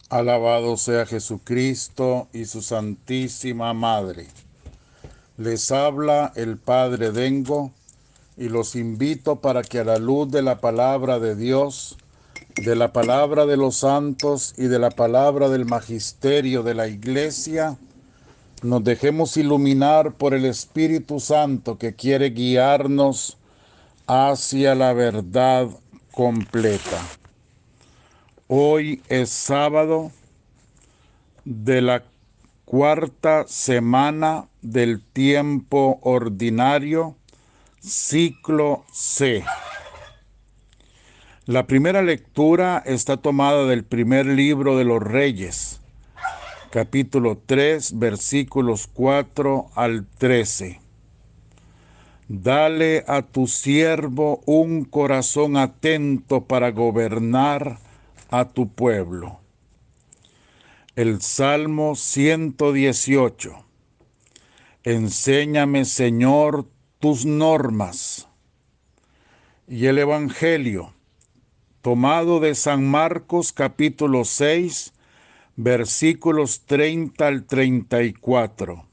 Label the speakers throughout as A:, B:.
A: Alabado sea Jesucristo y su Santísima Madre. Les habla el Padre Dengo y los invito para que a la luz de la palabra de Dios, de la palabra de los santos y de la palabra del magisterio de la Iglesia, nos dejemos iluminar por el Espíritu Santo que quiere guiarnos hacia la verdad completa. Hoy es sábado de la cuarta semana del tiempo ordinario, ciclo C. La primera lectura está tomada del primer libro de los Reyes, capítulo 3, versículos 4 al 13. Dale a tu siervo un corazón atento para gobernar a tu pueblo. El Salmo 118. Enséñame, Señor, tus normas. Y el Evangelio, tomado de San Marcos capítulo 6, versículos 30 al 34.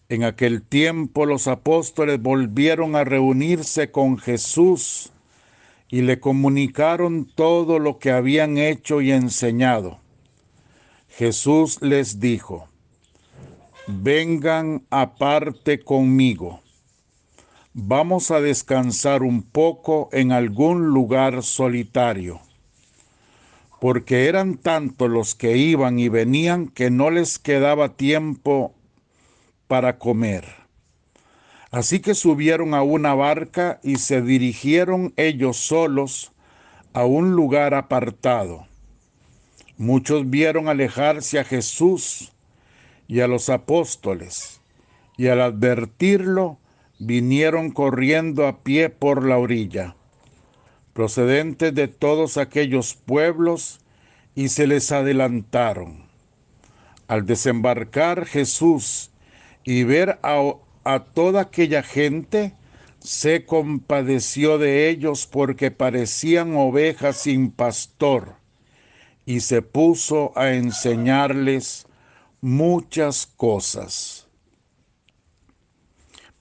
A: En aquel tiempo los apóstoles volvieron a reunirse con Jesús y le comunicaron todo lo que habían hecho y enseñado. Jesús les dijo: vengan aparte conmigo. Vamos a descansar un poco en algún lugar solitario, porque eran tantos los que iban y venían que no les quedaba tiempo para comer. Así que subieron a una barca y se dirigieron ellos solos a un lugar apartado. Muchos vieron alejarse a Jesús y a los apóstoles, y al advertirlo, vinieron corriendo a pie por la orilla, procedentes de todos aquellos pueblos, y se les adelantaron. Al desembarcar Jesús y ver a toda aquella gente, se compadeció de ellos porque parecían ovejas sin pastor, y se puso a enseñarles muchas cosas.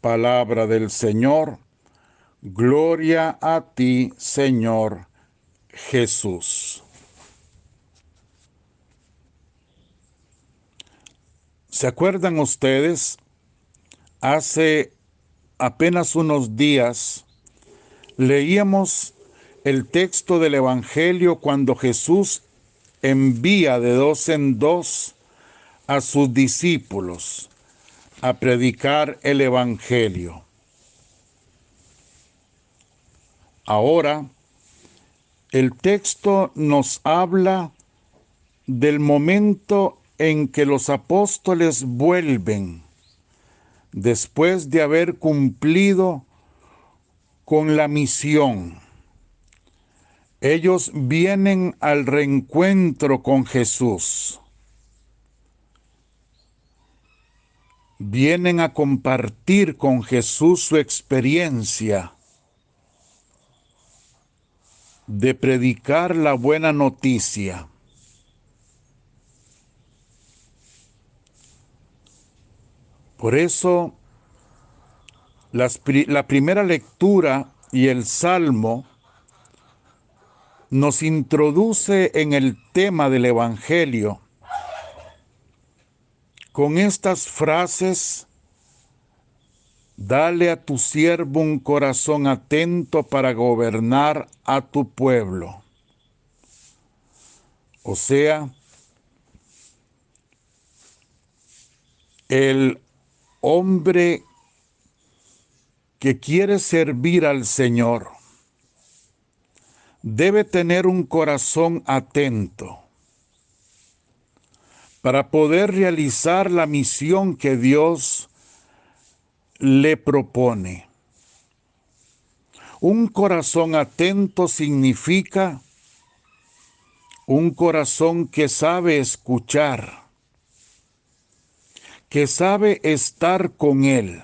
A: Palabra del Señor. Gloria a ti, Señor Jesús. ¿Se acuerdan ustedes? Hace apenas unos días leíamos el texto del Evangelio cuando Jesús envía de dos en dos a sus discípulos a predicar el Evangelio. Ahora, el texto nos habla del momento en que los apóstoles vuelven después de haber cumplido con la misión. Ellos vienen al reencuentro con Jesús. Vienen a compartir con Jesús su experiencia de predicar la buena noticia. Por eso, la primera lectura y el Salmo nos introduce en el tema del Evangelio con estas frases: dale a tu siervo un corazón atento para gobernar a tu pueblo. O sea, el hombre que quiere servir al Señor debe tener un corazón atento para poder realizar la misión que Dios le propone. Un corazón atento significa un corazón que sabe escuchar, que sabe estar con Él,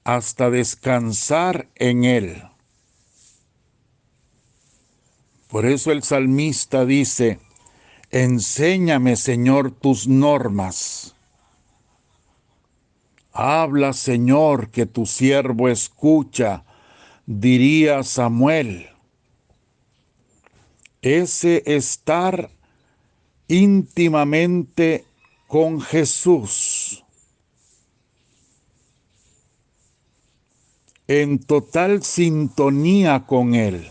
A: hasta descansar en Él. Por eso el salmista dice: enséñame, Señor, tus normas. Habla, Señor, que tu siervo escucha, diría Samuel. Ese estar íntimamente con Jesús, en total sintonía con Él,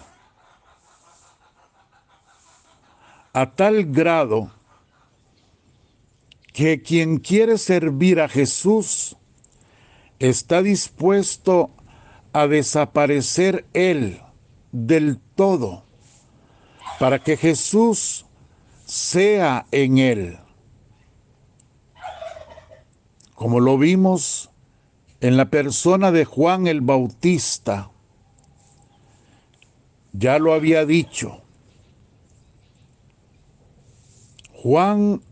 A: a tal grado que quien quiere servir a Jesús está dispuesto a desaparecer Él del todo, para que Jesús sea en Él. Como lo vimos en la persona de Juan el Bautista, ya lo había dicho. Juan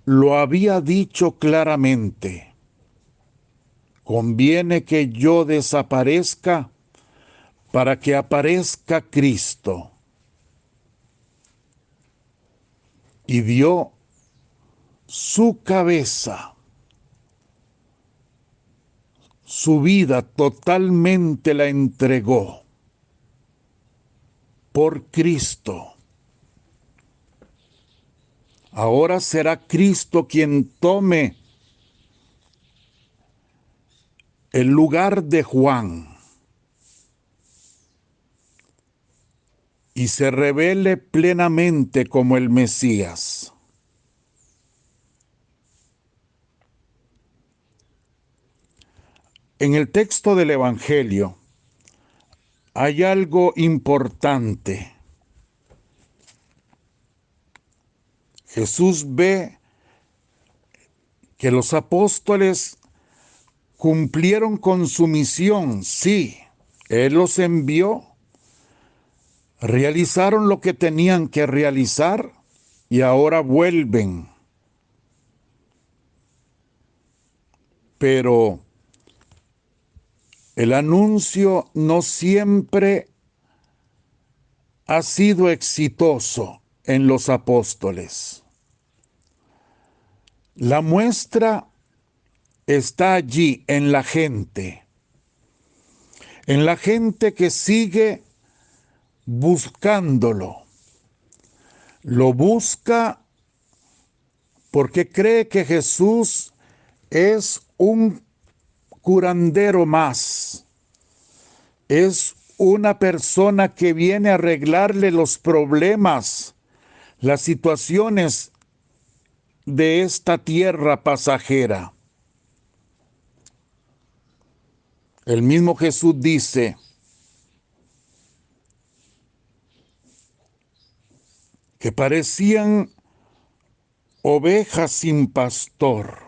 A: lo había dicho claramente: conviene que yo desaparezca para que aparezca Cristo. Y dio su cabeza, su vida totalmente la entregó por Cristo. Ahora será Cristo quien tome el lugar de Juan y se revele plenamente como el Mesías. En el texto del Evangelio hay algo importante. Jesús ve que los apóstoles cumplieron con su misión, sí, Él los envió, realizaron lo que tenían que realizar y ahora vuelven. Pero el anuncio no siempre ha sido exitoso en los apóstoles. La muestra está allí en la gente que sigue buscándolo. Lo busca porque cree que Jesús es un curandero más. Es una persona que viene a arreglarle los problemas, las situaciones de esta tierra pasajera. El mismo Jesús dice que parecían ovejas sin pastor.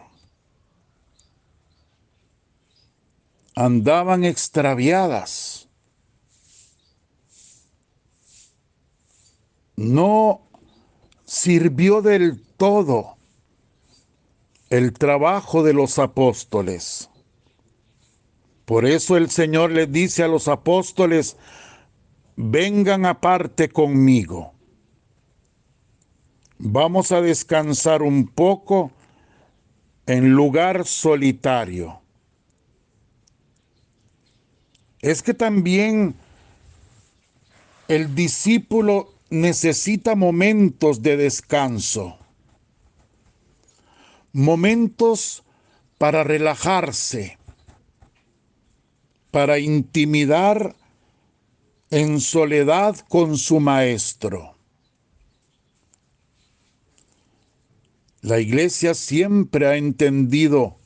A: Andaban extraviadas. No sirvió del todo el trabajo de los apóstoles. Por eso el Señor les dice a los apóstoles: vengan aparte conmigo. Vamos a descansar un poco en lugar solitario. Es que también el discípulo necesita momentos de descanso, momentos para relajarse, para intimidar en soledad con su maestro. La Iglesia siempre ha entendido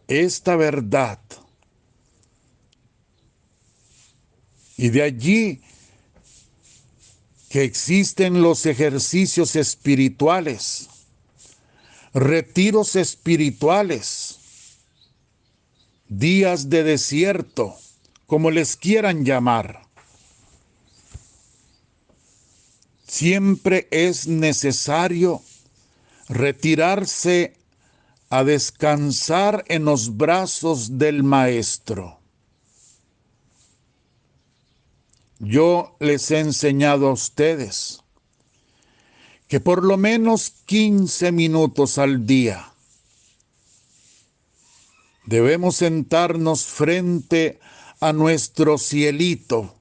A: esta verdad. Y de allí que existen los ejercicios espirituales, retiros espirituales, días de desierto, como les quieran llamar. Siempre es necesario retirarse a descansar en los brazos del Maestro. yo les he enseñado a ustedes que por lo menos 15 minutos al día debemos sentarnos frente a nuestro cielito,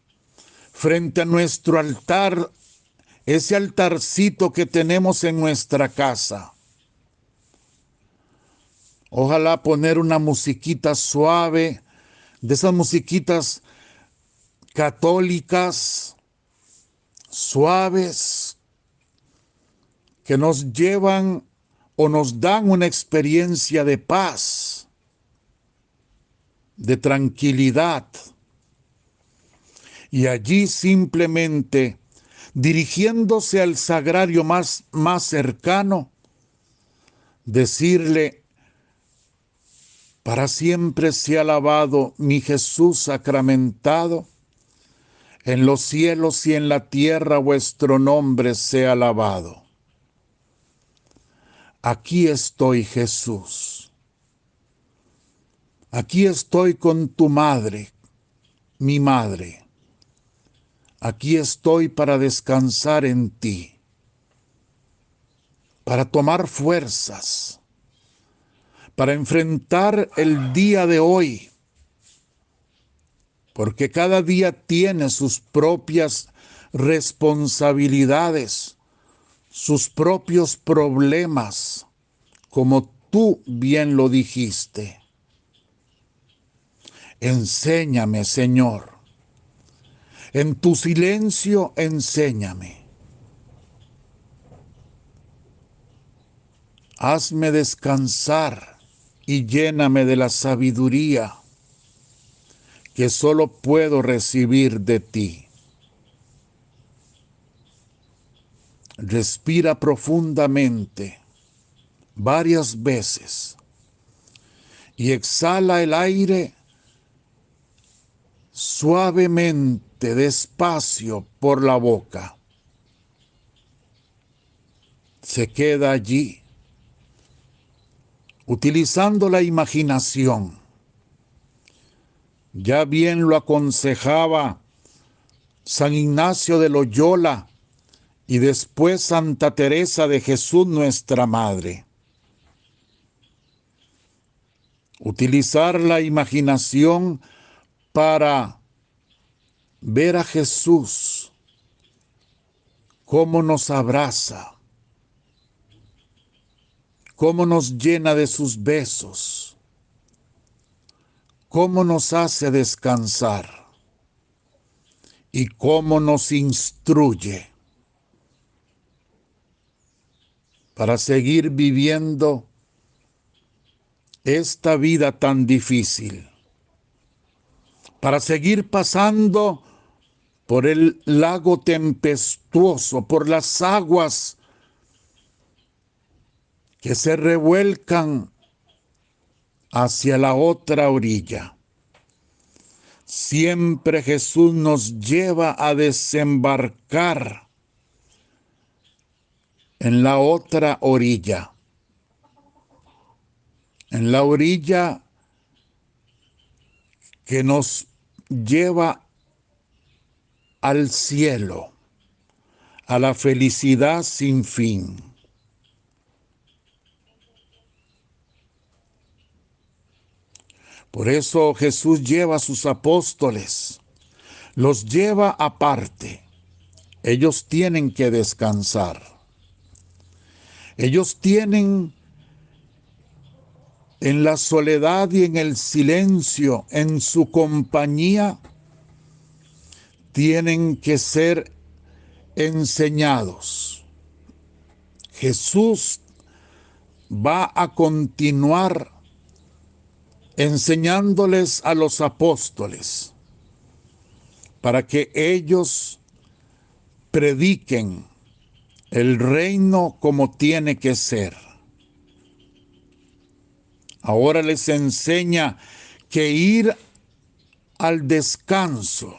A: frente a nuestro altar, ese altarcito que tenemos en nuestra casa. Ojalá poner una musiquita suave, de esas musiquitas católicas, suaves, que nos llevan o nos dan una experiencia de paz, de tranquilidad. Y allí simplemente, dirigiéndose al sagrario más cercano, decirle: para siempre sea alabado mi Jesús sacramentado, en los cielos y en la tierra vuestro nombre sea alabado. Aquí estoy, Jesús. Aquí estoy con tu madre, mi madre. Aquí estoy para descansar en ti, para tomar fuerzas, para enfrentar el día de hoy, porque cada día tiene sus propias responsabilidades, sus propios problemas, como tú bien lo dijiste. Enséñame, Señor. En tu silencio, enséñame. Hazme descansar y lléname de la sabiduría que solo puedo recibir de ti. Respira profundamente varias veces y exhala el aire suavemente, despacio por la boca. Se queda allí, utilizando la imaginación. Ya bien lo aconsejaba San Ignacio de Loyola y después Santa Teresa de Jesús, nuestra Madre. Utilizar la imaginación para ver a Jesús, cómo nos abraza, cómo nos llena de sus besos, cómo nos hace descansar y cómo nos instruye para seguir viviendo esta vida tan difícil, para seguir pasando por el lago tempestuoso, por las aguas que se revuelcan hacia la otra orilla. Siempre Jesús nos lleva a desembarcar en la otra orilla, en la orilla que nos lleva al cielo, a la felicidad sin fin. Por eso Jesús lleva a sus apóstoles, los lleva aparte. Ellos tienen que descansar. Ellos tienen en la soledad y en el silencio, en su compañía, tienen que ser enseñados. Jesús va a continuar enseñándoles a los apóstoles para que ellos prediquen el reino como tiene que ser. Ahora les enseña que ir al descanso,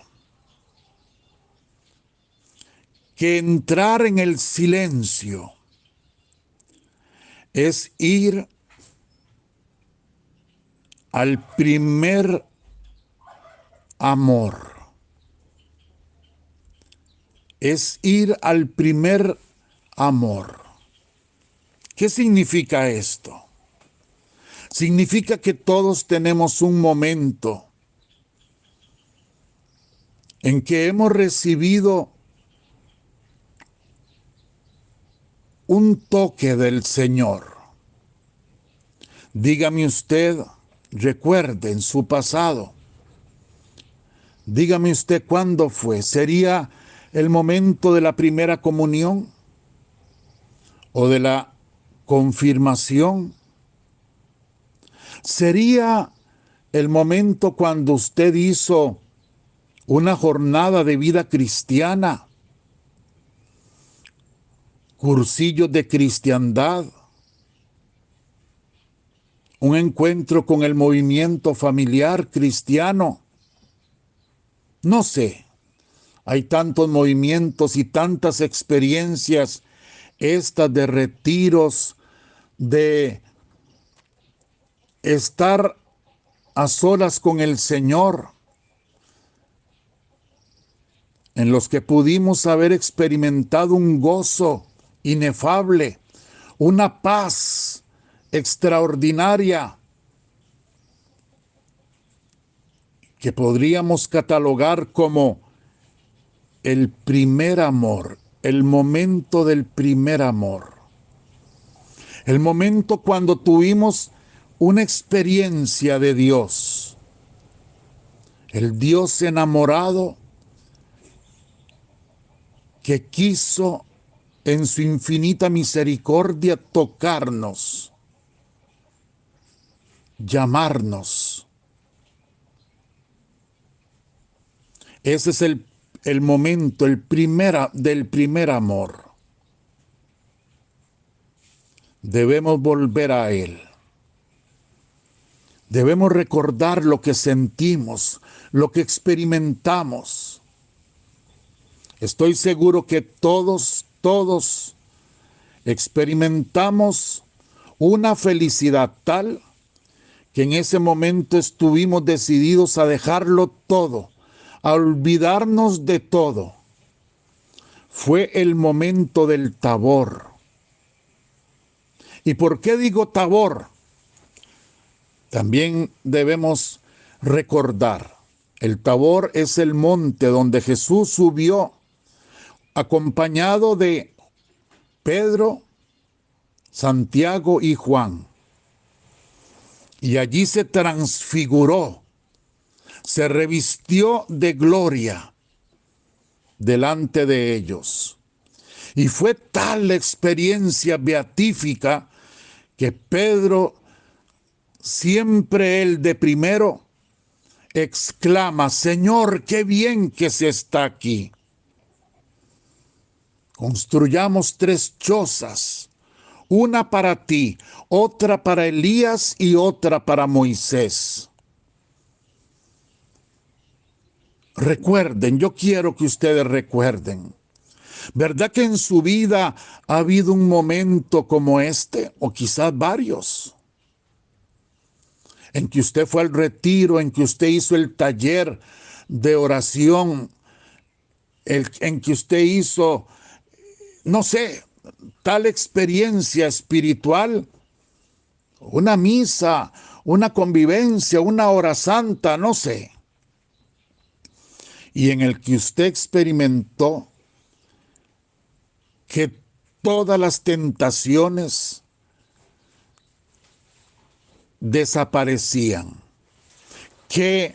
A: que entrar en el silencio, es ir al primer amor. es ir al primer amor. ¿Qué significa esto? Significa que todos tenemos un momento en que hemos recibido un toque del Señor. Dígame usted, recuerde en su pasado, dígame usted cuándo fue. ¿Sería el momento de la primera comunión o de la confirmación? ¿Sería el momento cuando usted hizo una jornada de vida cristiana, cursillos de cristiandad, un encuentro con el movimiento familiar cristiano? No sé, hay tantos movimientos y tantas experiencias, estas de retiros, de estar a solas con el Señor, en los que pudimos haber experimentado un gozo inefable, una paz extraordinaria que podríamos catalogar como el primer amor, el momento del primer amor, el momento cuando tuvimos una experiencia de Dios, el Dios enamorado que quiso en su infinita misericordia tocarnos, llamarnos. Ese es el momento, del primer amor. Debemos volver a Él. Debemos recordar lo que sentimos, lo que experimentamos. Estoy seguro que todos experimentamos una felicidad tal que en ese momento estuvimos decididos a dejarlo todo, a olvidarnos de todo. Fue el momento del Tabor. ¿Y por qué digo Tabor? También debemos recordar, el Tabor es el monte donde Jesús subió acompañado de Pedro, Santiago y Juan. Y allí se transfiguró, se revistió de gloria delante de ellos. Y fue tal la experiencia beatífica que Pedro, siempre él de primero, exclama: Señor, qué bien que se está aquí. Construyamos 3 chozas, una para ti, otra para Elías y otra para Moisés. Recuerden, yo quiero que ustedes recuerden. ¿Verdad que en su vida ha habido un momento como este, o quizás varios, en que usted fue al retiro, en que usted hizo el taller de oración, en que usted hizo, no sé, tal experiencia espiritual, una misa, una convivencia, una hora santa, no sé, y en el que usted experimentó que todas las tentaciones desaparecían, que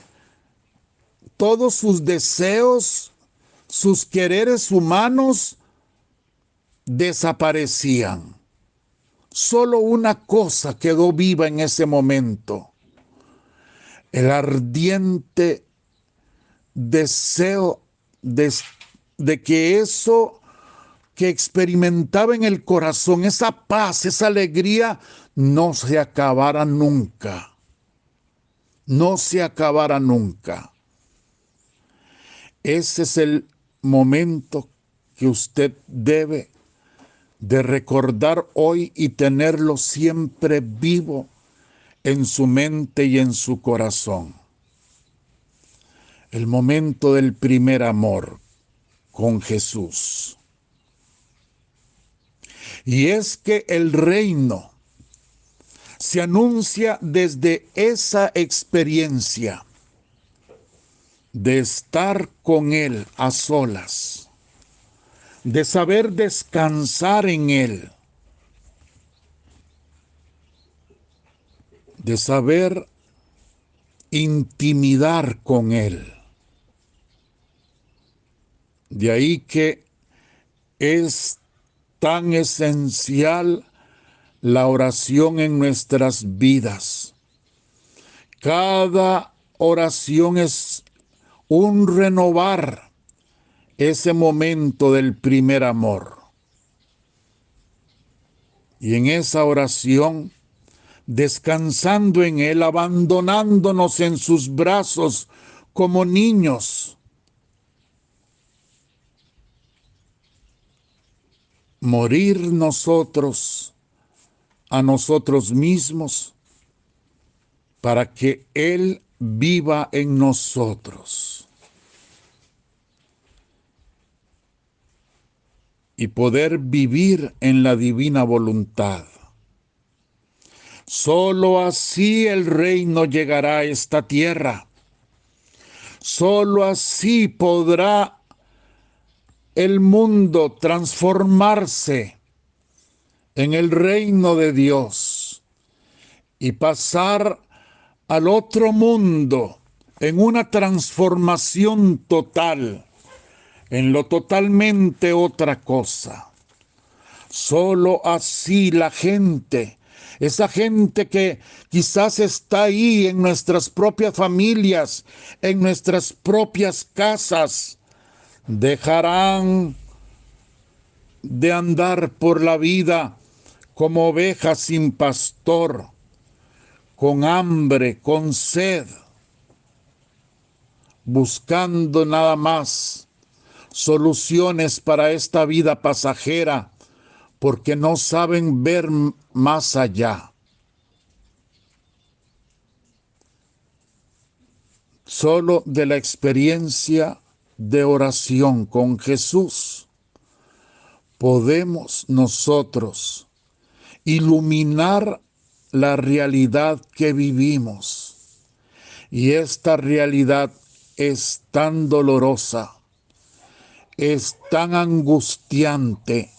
A: todos sus deseos, sus quereres humanos desaparecían. Solo una cosa quedó viva en ese momento: el ardiente deseo de que eso que experimentaba en el corazón, esa paz, esa alegría, no se acabara nunca. No se acabara nunca. Ese es el momento que usted debe de recordar hoy y tenerlo siempre vivo en su mente y en su corazón. El momento del primer amor. con Jesús. Y es que el reino se anuncia desde esa experiencia de estar con Él a solas, de saber descansar en Él, de saber intimidar con Él. De ahí que es tan esencial la oración en nuestras vidas. Cada oración es un renovar ese momento del primer amor. Y en esa oración, descansando en Él, abandonándonos en sus brazos como niños, morir nosotros a nosotros mismos para que Él viva en nosotros y poder vivir en la divina voluntad. Solo así el reino llegará a esta tierra. Solo así podrá el mundo transformarse en el reino de Dios y pasar al otro mundo en una transformación total, en lo totalmente otra cosa. Solo así la gente, esa gente que quizás está ahí en nuestras propias familias, en nuestras propias casas, dejarán de andar por la vida como ovejas sin pastor, con hambre, con sed, buscando nada más soluciones para esta vida pasajera, porque no saben ver más allá. Solo de la experiencia de oración con Jesús podemos nosotros iluminar la realidad que vivimos. Y esta realidad es tan dolorosa, es tan angustiante,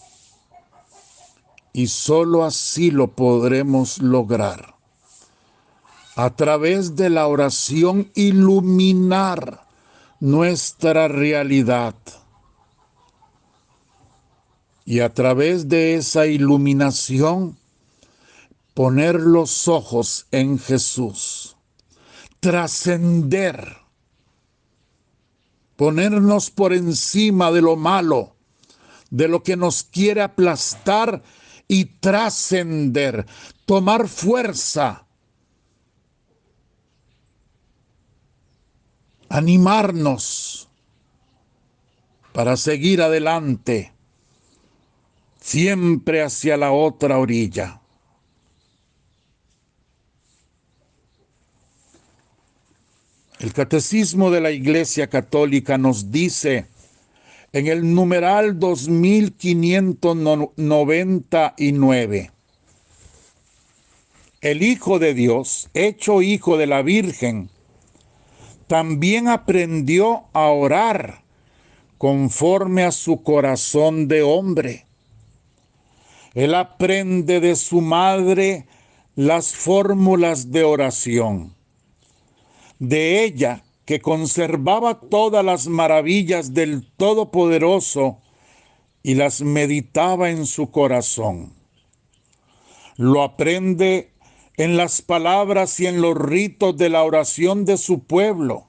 A: y solo así lo podremos lograr. A través de la oración, iluminar nuestra realidad. Y a través de esa iluminación, poner los ojos en Jesús. Trascender. Ponernos por encima de lo malo, de lo que nos quiere aplastar, y trascender. Tomar fuerza. Animarnos para seguir adelante, siempre hacia la otra orilla. El Catecismo de la Iglesia Católica nos dice en el numeral 2599, el Hijo de Dios, hecho Hijo de la Virgen, también aprendió a orar conforme a su corazón de hombre. Él aprende de su madre las fórmulas de oración. De ella, que conservaba todas las maravillas del Todopoderoso y las meditaba en su corazón. Lo aprende en las palabras y en los ritos de la oración de su pueblo,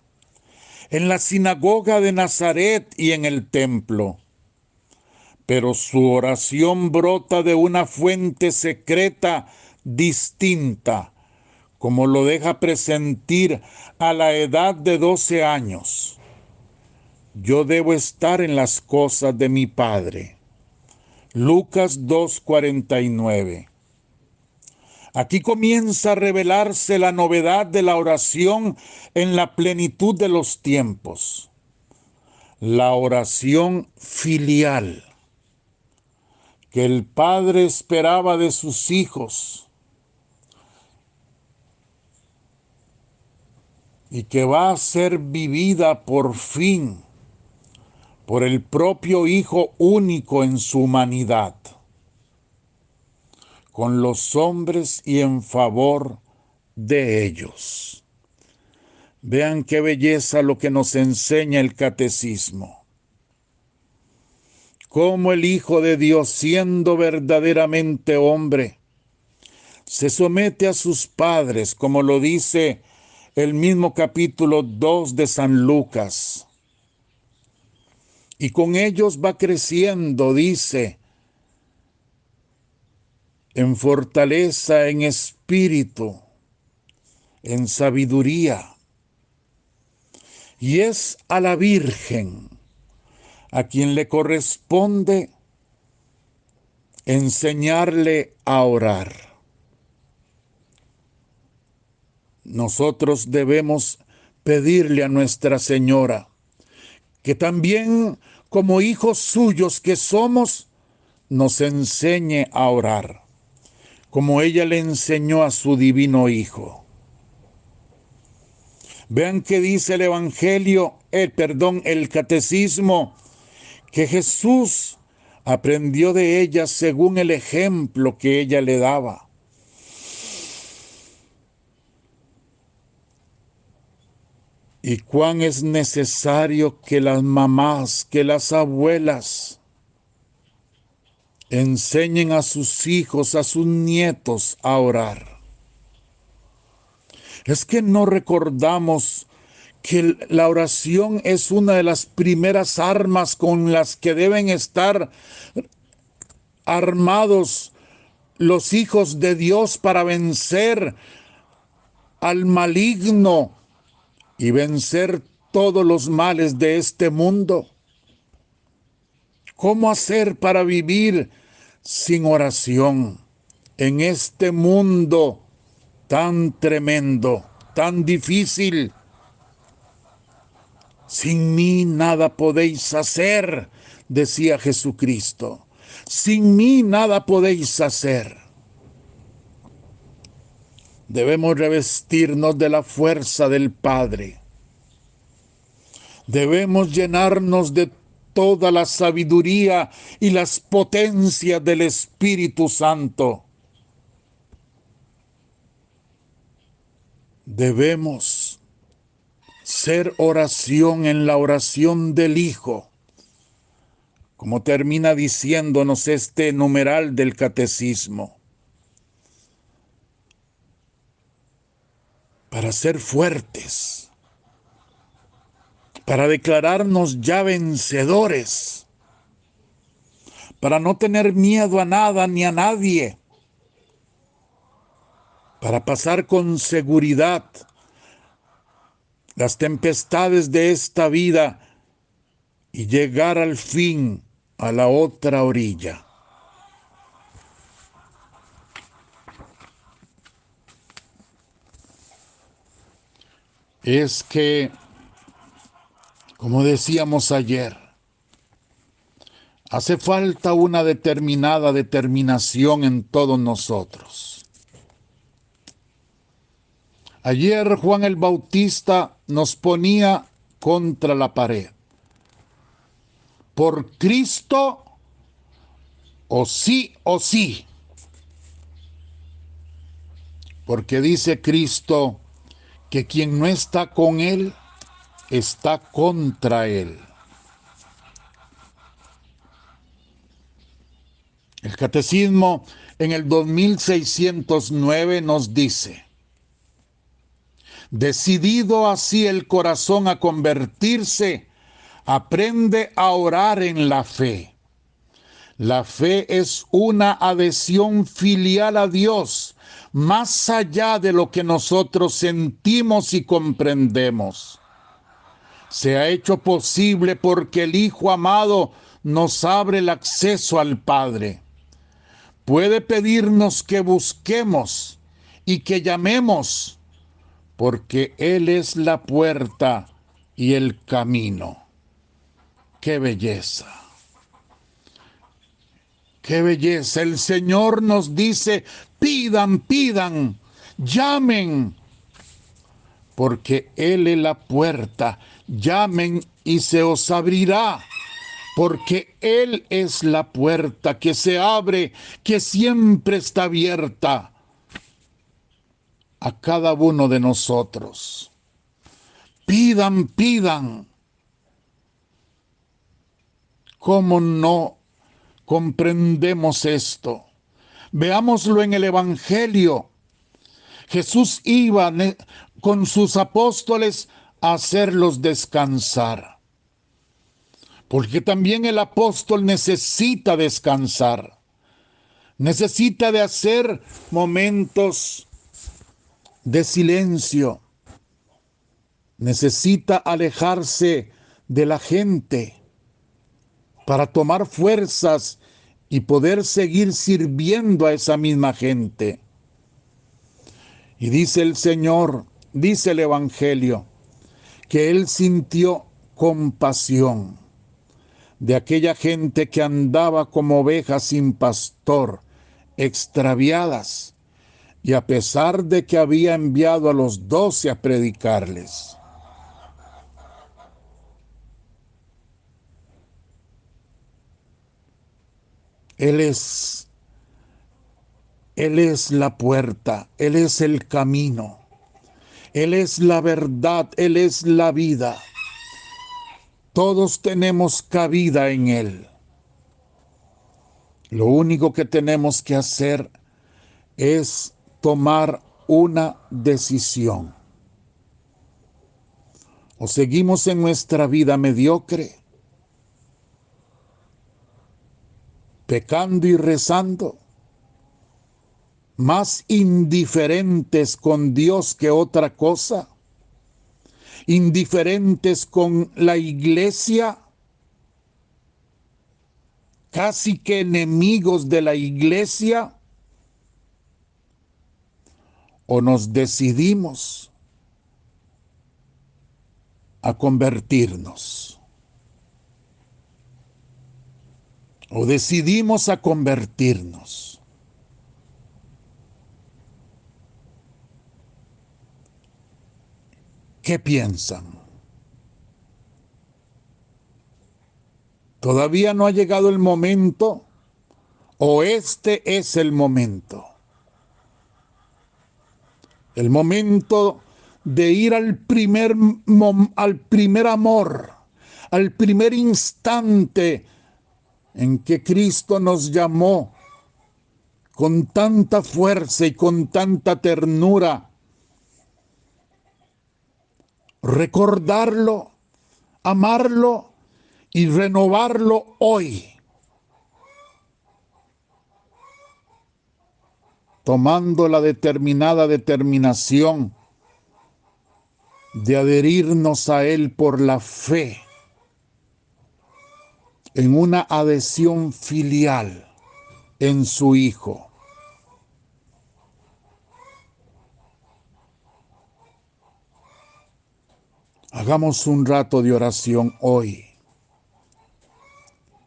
A: en la sinagoga de Nazaret y en el templo. Pero su oración brota de una fuente secreta distinta, como lo deja presentir a la edad de 12 años. Yo debo estar en las cosas de mi Padre. Lucas 2:49. Aquí comienza a revelarse la novedad de la oración en la plenitud de los tiempos. la oración filial que el Padre esperaba de sus hijos y que va a ser vivida por fin por el propio Hijo único en su humanidad, con los hombres y en favor de ellos. Vean qué belleza lo que nos enseña el catecismo. Cómo el Hijo de Dios, siendo verdaderamente hombre, se somete a sus padres, como lo dice el mismo capítulo 2 de San Lucas. Y con ellos va creciendo, dice, en fortaleza, en espíritu, en sabiduría. Y es a la Virgen a quien le corresponde enseñarle a orar. Nosotros debemos pedirle a Nuestra Señora que también, como hijos suyos que somos, nos enseñe a orar, como ella le enseñó a su divino Hijo. Vean que dice el Evangelio, el Catecismo, que Jesús aprendió de ella según el ejemplo que ella le daba. Y cuán es necesario que las mamás, que las abuelas enseñen a sus hijos, a sus nietos a orar. Es que no recordamos que la oración es una de las primeras armas con las que deben estar armados los hijos de Dios para vencer al maligno y vencer todos los males de este mundo. ¿Cómo hacer para vivir sin oración en este mundo tan tremendo, tan difícil? Sin mí nada podéis hacer, decía Jesucristo. Sin mí nada podéis hacer. Debemos revestirnos de la fuerza del Padre. Debemos llenarnos de toda la sabiduría y las potencias del Espíritu Santo. Debemos ser oración en la oración del Hijo, como termina diciéndonos este numeral del Catecismo. Para ser fuertes, para declararnos ya vencedores, para no tener miedo a nada ni a nadie, para pasar con seguridad las tempestades de esta vida y llegar al fin a la otra orilla. Es que, como decíamos ayer, hace falta una determinada determinación en todos nosotros. Ayer Juan el Bautista nos ponía contra la pared. Por Cristo, o sí o sí. Porque dice Cristo que quien no está con Él, está contra Él. El Catecismo en el 2609 nos dice: decidido así el corazón a convertirse, aprende a orar en la fe. La fe es una adhesión filial a Dios, más allá de lo que nosotros sentimos y comprendemos. Se ha hecho posible porque el Hijo amado nos abre el acceso al Padre. Puede pedirnos que busquemos y que llamemos, porque Él es la puerta y el camino. ¡Qué belleza! ¡Qué belleza! El Señor nos dice, pidan, pidan, llamen, porque Él es la puerta. Llamen y se os abrirá, porque Él es la puerta que se abre, que siempre está abierta a cada uno de nosotros. Pidan, pidan. ¿Cómo no comprendemos esto? Veámoslo en el Evangelio. Jesús iba con sus apóstoles a hacerlos descansar, porque también el apóstol necesita descansar, necesita de hacer momentos de silencio, necesita alejarse de la gente para tomar fuerzas y poder seguir sirviendo a esa misma gente. Y dice el Señor, dice el Evangelio, que Él sintió compasión de aquella gente que andaba como ovejas sin pastor, extraviadas, y a pesar de que había enviado a los 12 a predicarles. Él es la puerta, Él es el camino, Él es la verdad, Él es la vida. Todos tenemos cabida en Él. Lo único que tenemos que hacer es tomar una decisión. O seguimos en nuestra vida mediocre, pecando y rezando, más indiferentes con Dios que otra cosa, indiferentes con la iglesia, casi que enemigos de la iglesia, o nos decidimos a convertirnos, o decidimos a convertirnos. ¿Qué piensan? ¿Todavía no ha llegado el momento? ¿O este es el momento? El momento de ir al primer amor, al primer instante en que Cristo nos llamó con tanta fuerza y con tanta ternura. Recordarlo, amarlo y renovarlo hoy, tomando la determinada determinación de adherirnos a Él por la fe, en una adhesión filial en su Hijo. Hagamos un rato de oración hoy,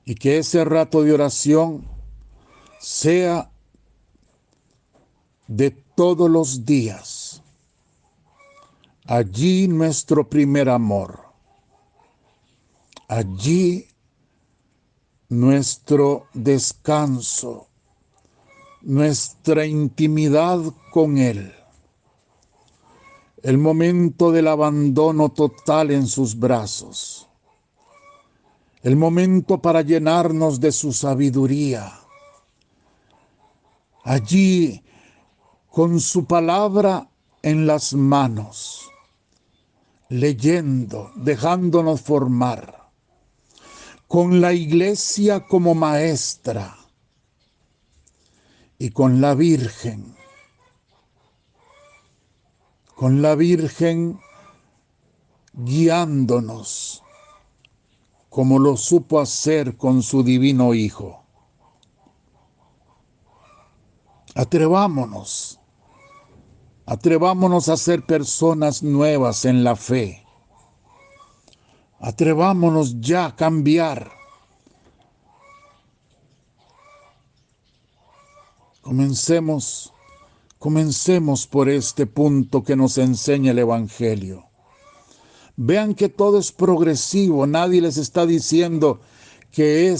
A: y que ese rato de oración sea de todos los días. Allí nuestro primer amor, allí nuestro descanso, nuestra intimidad con Él, el momento del abandono total en sus brazos, el momento para llenarnos de su sabiduría. Allí, con su palabra en las manos, leyendo, dejándonos formar, con la iglesia como maestra y con la Virgen guiándonos, como lo supo hacer con su divino Hijo. Atrevámonos a ser personas nuevas en la fe. Atrevámonos ya a cambiar. Comencemos por este punto que nos enseña el Evangelio. Vean que todo es progresivo. Nadie les está diciendo que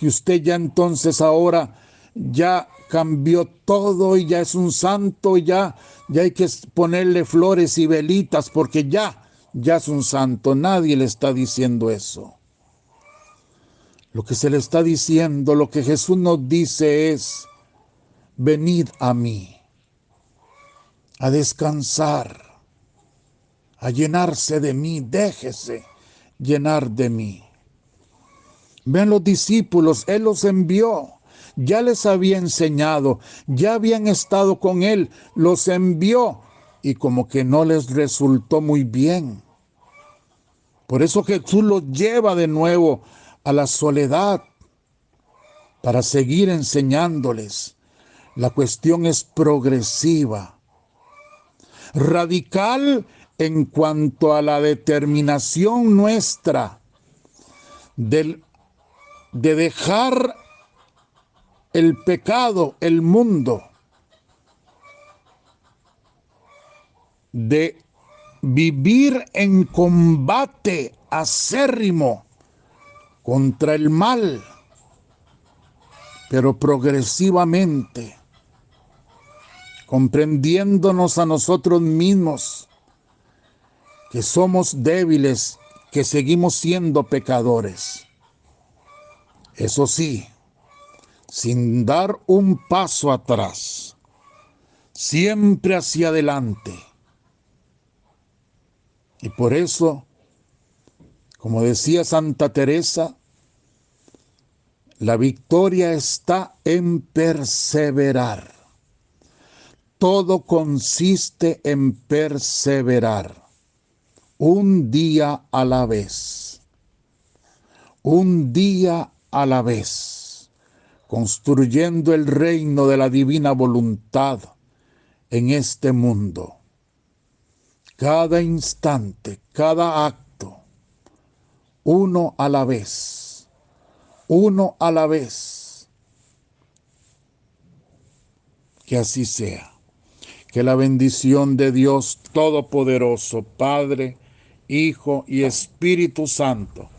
A: usted ya entonces ahora ya cambió todo y ya es un santo y ya hay que ponerle flores y velitas porque ya es un santo. Nadie le está diciendo eso. Lo que se le está diciendo, lo que Jesús nos dice es: venid a mí, a descansar, a llenarse de mí, déjese llenar de mí. Ven los discípulos, Él los envió, ya les había enseñado, ya habían estado con Él, los envió y como que no les resultó muy bien. Por eso Jesús los lleva de nuevo a la soledad para seguir enseñándoles. La cuestión es progresiva, radical en cuanto a la determinación nuestra de dejar el pecado, el mundo, de vivir en combate acérrimo contra el mal, pero progresivamente, comprendiéndonos a nosotros mismos, que somos débiles, que seguimos siendo pecadores. Eso sí, sin dar un paso atrás, siempre hacia adelante. Y por eso, como decía Santa Teresa, la victoria está en perseverar. Todo consiste en perseverar. Un día a la vez. Un día a la vez. Construyendo el reino de la divina voluntad en este mundo. Cada instante, cada acto, uno a la vez. Uno a la vez. Que así sea. Que la bendición de Dios Todopoderoso, Padre, Hijo y Espíritu Santo,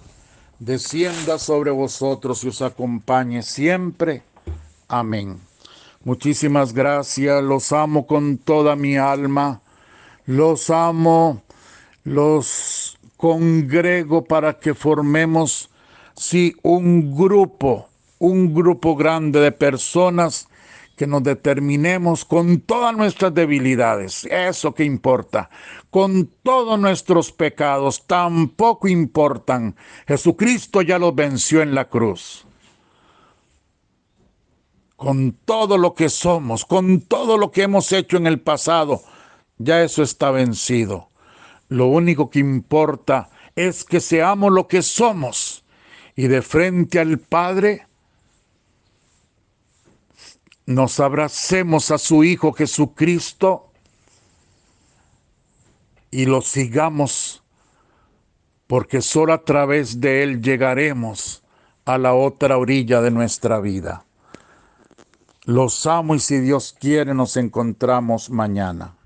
A: descienda sobre vosotros y os acompañe siempre. Amén. Muchísimas gracias. Los amo con toda mi alma. Los amo. Los congrego para que formemos, sí, un grupo grande de personas que nos determinemos con todas nuestras debilidades, eso que importa, con todos nuestros pecados, tampoco importan. Jesucristo ya los venció en la cruz. Con todo lo que somos, con todo lo que hemos hecho en el pasado, ya eso está vencido. Lo único que importa es que seamos lo que somos y de frente al Padre nos abracemos a su Hijo Jesucristo y lo sigamos, porque solo a través de Él llegaremos a la otra orilla de nuestra vida. Los amo y si Dios quiere nos encontramos mañana.